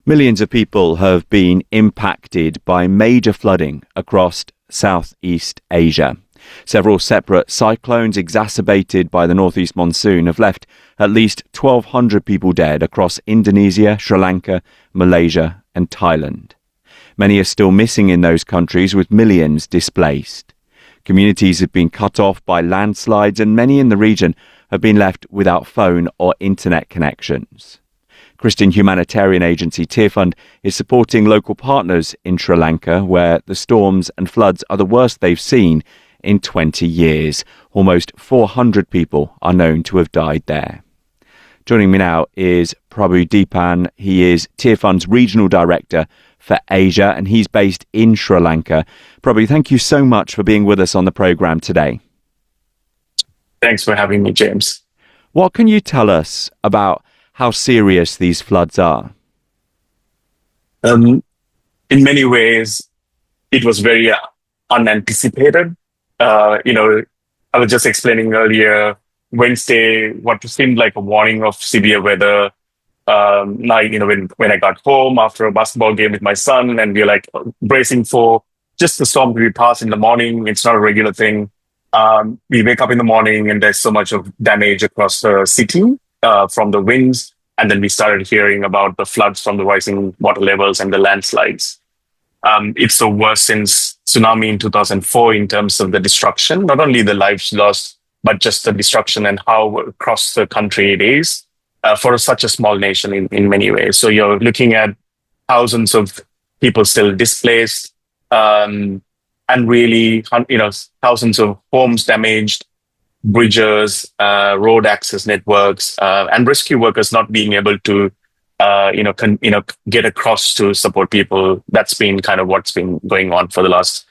Millions of people have been impacted by major flooding across Southeast Asia. Several separate cyclones exacerbated by the northeast monsoon have left at least 1,200 people dead across Indonesia, Sri Lanka, Malaysia and Thailand. Many are still missing in those countries, with millions displaced. Communities have been cut off by landslides, and many in the region have been left without phone or internet connections. Christian humanitarian agency Tearfund is supporting local partners in Sri Lanka, where the storms and floods are the worst they've seen in 20 years. Almost 400 people are known to have died there. Joining me now is Prabu Deepan. He is Tearfund's regional director for Asia, and he's based in Sri Lanka. Prabu, thank you so much for being with us on the programme today. Thanks for having me, James. What can you tell us about how serious these floods are? In many ways, it was very unanticipated. I was just explaining earlier, Wednesday, what seemed like a warning of severe weather. When I got home after a basketball game with my son, and we were bracing for just the storm to be passed in the morning. It's not a regular thing. We wake up in the morning and there's so much of damage across the city from the winds. And then we started hearing about the floods from the rising water levels and the landslides. It's the worst since tsunami in 2004 in terms of the destruction, not only the lives lost, but just the destruction and how across the country it is for such a small nation in many ways. So you're looking at thousands of people still displaced, and really, thousands of homes damaged, bridges, road access networks, and rescue workers not being able to, get across to support people. That's been kind of what's been going on for the last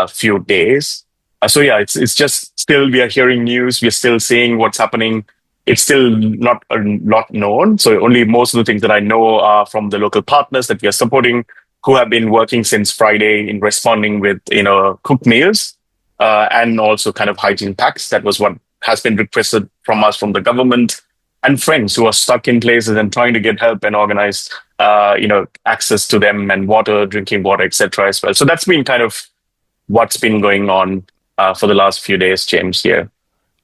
few days. It's just still, we are hearing news. We're still seeing what's happening. It's still not a lot known. So only most of the things that I know are from the local partners that we are supporting, who have been working since Friday in responding with, cooked meals, and also kind of hygiene packs. That was what has been requested from us, from the government, and friends who are stuck in places and trying to get help and organize, access to them and water, drinking water, etc. as well. So that's been kind of what's been going on for the last few days, James, here.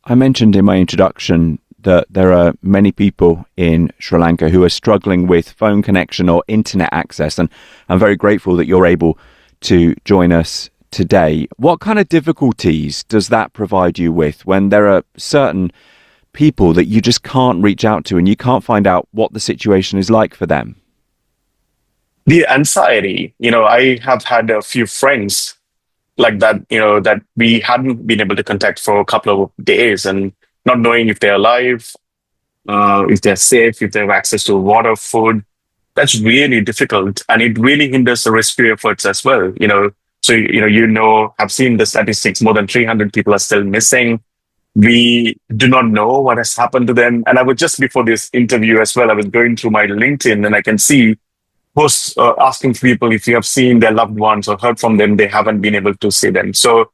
I mentioned in my introduction that there are many people in Sri Lanka who are struggling with phone connection or internet access, and I'm very grateful that you're able to join us today. What kind of difficulties does that provide you with when there are certain people that you just can't reach out to and you can't find out what the situation is like for them? The anxiety, I have had a few friends like that, that we hadn't been able to contact for a couple of days, and not knowing if they're alive, if they're safe, if they have access to water, food. That's really difficult. And it really hinders the rescue efforts as well. So, I've seen the statistics, more than 300 people are still missing. We do not know what has happened to them. And I was just before this interview as well, I was going through my LinkedIn and I can see posts asking people if you have seen their loved ones or heard from them, they haven't been able to see them. So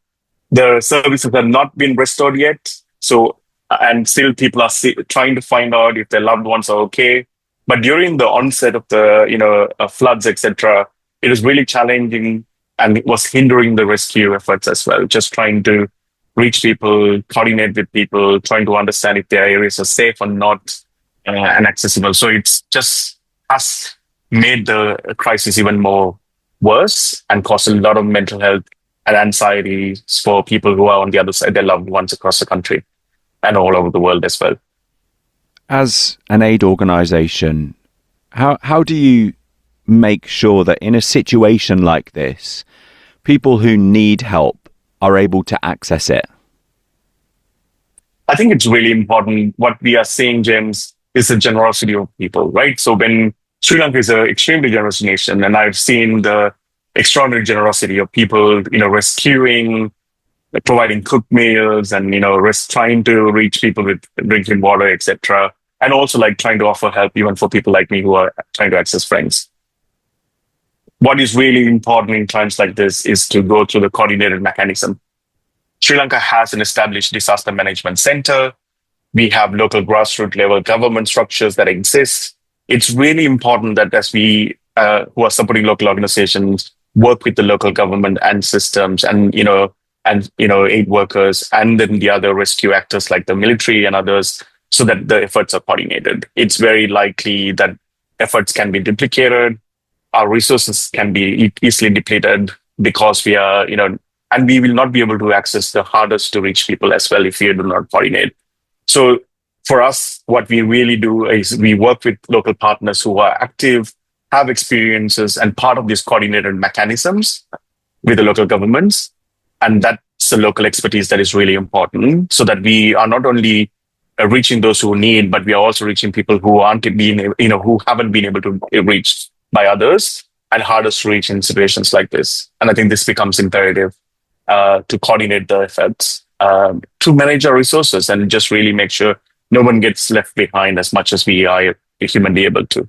the services have not been restored yet. So, and still people are trying to find out if their loved ones are okay. But during the onset of the, floods, etc., it was really challenging, and it was hindering the rescue efforts as well. Just trying to reach people, coordinate with people, trying to understand if their areas are safe or not, and accessible. So it's just has made the crisis even more worse and caused a lot of mental health and anxiety for people who are on the other side, their loved ones across the country and all over the world as well. As an aid organisation, how do you make sure that in a situation like this, people who need help are able to access it? I think it's really important. What we are seeing, James, is the generosity of people, right? So when Sri Lanka is an extremely generous nation, and I've seen the extraordinary generosity of people, rescuing, providing cooked meals, and trying to reach people with drinking water, etc., and also trying to offer help even for people like me who are trying to access friends. What is really important in times like this is to go through the coordinated mechanism. Sri Lanka has an established disaster management center. We have local grassroots level government structures that exist. It's really important that as we who are supporting local organizations work with the local government and systems and aid workers and then the other rescue actors like the military and others so that the efforts are coordinated. It's very likely that efforts can be duplicated. Our resources can be easily depleted because we are, and we will not be able to access the hardest to reach people as well if we do not coordinate. So for us, what we really do is we work with local partners who are active, have experiences, and part of these coordinated mechanisms with the local governments. And that's the local expertise that is really important so that we are not only reaching those who need, but we are also reaching people who who haven't been able to reach by others and hardest to reach in situations like this. And I think this becomes imperative to coordinate the efforts, to manage our resources and just really make sure no one gets left behind as much as we are humanly able to.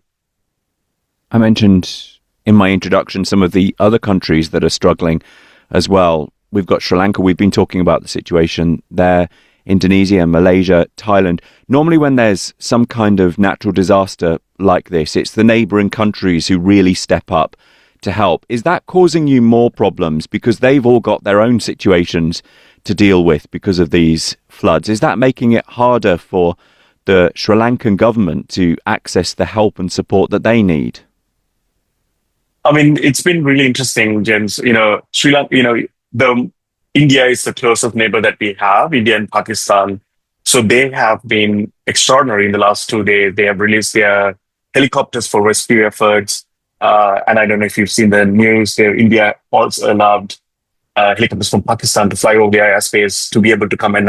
I mentioned in my introduction some of the other countries that are struggling as well. We've got Sri Lanka. We've been talking about the situation there, Indonesia, Malaysia, Thailand. Normally when there's some kind of natural disaster like this, it's the neighbouring countries who really step up to help. Is that causing you more problems because they've all got their own situations to deal with because of these floods? Is that making it harder for the Sri Lankan government to access the help and support that they need? I mean, it's been really interesting, James. Sri Lanka, India is the closest neighbor that we have, India and Pakistan. So they have been extraordinary in the last 2 days. They have released their helicopters for rescue efforts. And I don't know if you've seen the news there. India also allowed helicopters from Pakistan to fly over the airspace to be able to come and,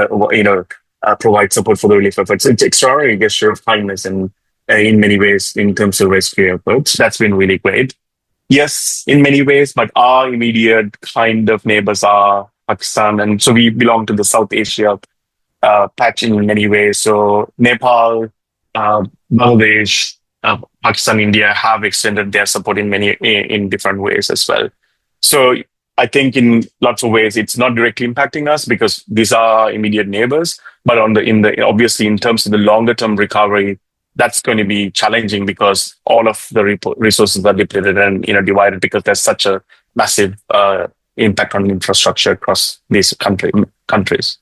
provide support for the relief efforts. It's extraordinary gesture of kindness and in many ways in terms of rescue efforts. That's been really great. Yes, in many ways, but our immediate kind of neighbors are Pakistan. And so we belong to the South Asia patch in many ways. So Nepal, Bangladesh, Pakistan, India have extended their support in different ways as well. So I think in lots of ways, it's not directly impacting us because these are immediate neighbors. But obviously in terms of the longer term recovery, that's going to be challenging because all of the resources are depleted and divided because there's such a massive impact on infrastructure across these countries.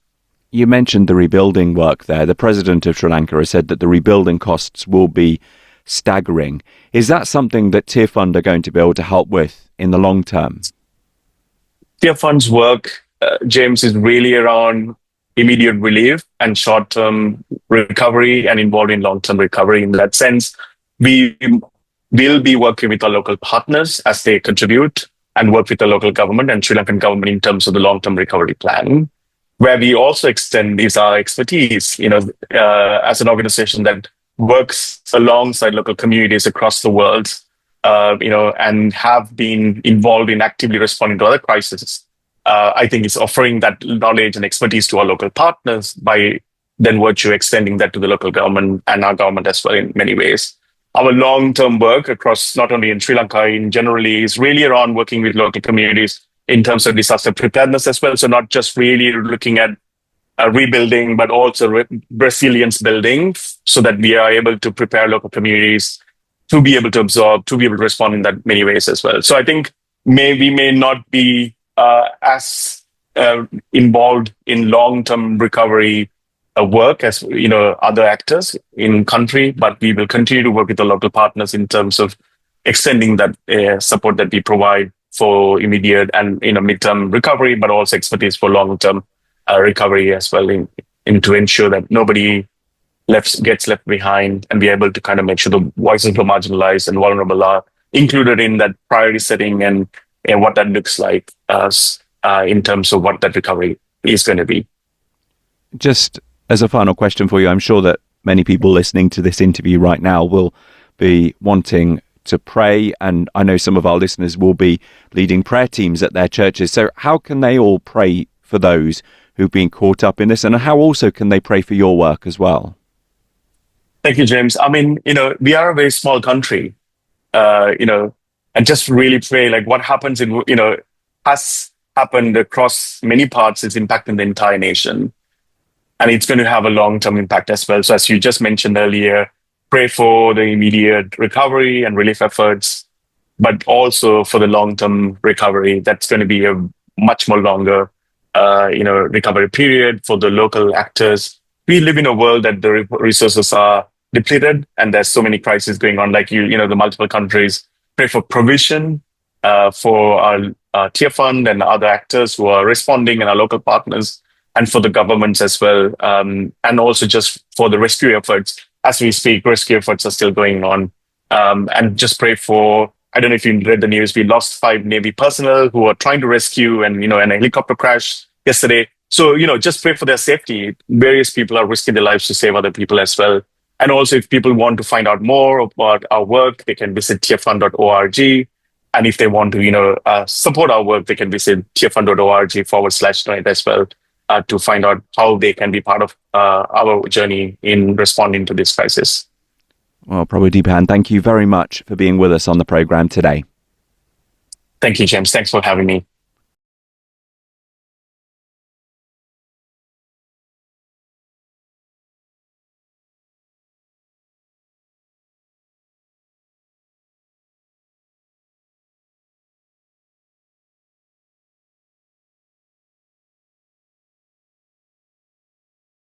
You mentioned the rebuilding work there. The president of Sri Lanka has said that the rebuilding costs will be staggering. Is that something that Tearfund are going to be able to help with in the long term? Tearfund's work, James, is really around immediate relief and short-term recovery and involved in long-term recovery. In that sense, we will be working with our local partners as they contribute and work with the local government and Sri Lankan government in terms of the long-term recovery plan, where we also extend our expertise, as an organization that works alongside local communities across the world, and have been involved in actively responding to other crises. I think it's offering that knowledge and expertise to our local partners by then virtue extending that to the local government and our government as well in many ways. Our long-term work across not only in Sri Lanka in generally is really around working with local communities in terms of disaster preparedness as well. So not just really looking at rebuilding, but also resilience building so that we are able to prepare local communities to be able to absorb, to be able to respond in that many ways as well. So I think we may not be as involved in long-term recovery work as other actors in country, but we will continue to work with the local partners in terms of extending that support that we provide for immediate and midterm recovery, but also expertise for long-term recovery as well, in to ensure that nobody gets left behind, and be able to kind of make sure the voices of the marginalized and vulnerable are included in that priority setting and what that looks like in terms of what that recovery is going to be. Just as a final question for you, I'm sure that many people listening to this interview right now will be wanting to pray, and I know some of our listeners will be leading prayer teams at their churches. So how can they all pray for those who've been caught up in this, and how also can they pray for your work as well? Thank you, James. I mean, we are a very small country, and just really pray like what happens has happened across many parts is impacting the entire nation. And it's going to have a long-term impact as well. So as you just mentioned earlier, pray for the immediate recovery and relief efforts. but also for the long-term recovery. That's going to be a much more longer, recovery period for the local actors. We live in a world that the resources are depleted, and there's so many crises going on. Like the multiple countries pray for provision for our Tearfund and other actors who are responding, and our local partners, and for the governments as well, and also just for the rescue efforts. As we speak, rescue efforts are still going on, and just pray for. I don't know if you read the news. We lost 5 Navy personnel who are trying to rescue, and and a helicopter crash yesterday. So just pray for their safety. Various people are risking their lives to save other people as well. And also, if people want to find out more about our work, they can visit tearfund.org. And if they want to, support our work, they can visit tearfund.org/donate as well to find out how they can be part of our journey in responding to this crisis. Well, Prabu Deepan, thank you very much for being with us on the programme today. Thank you, James. Thanks for having me.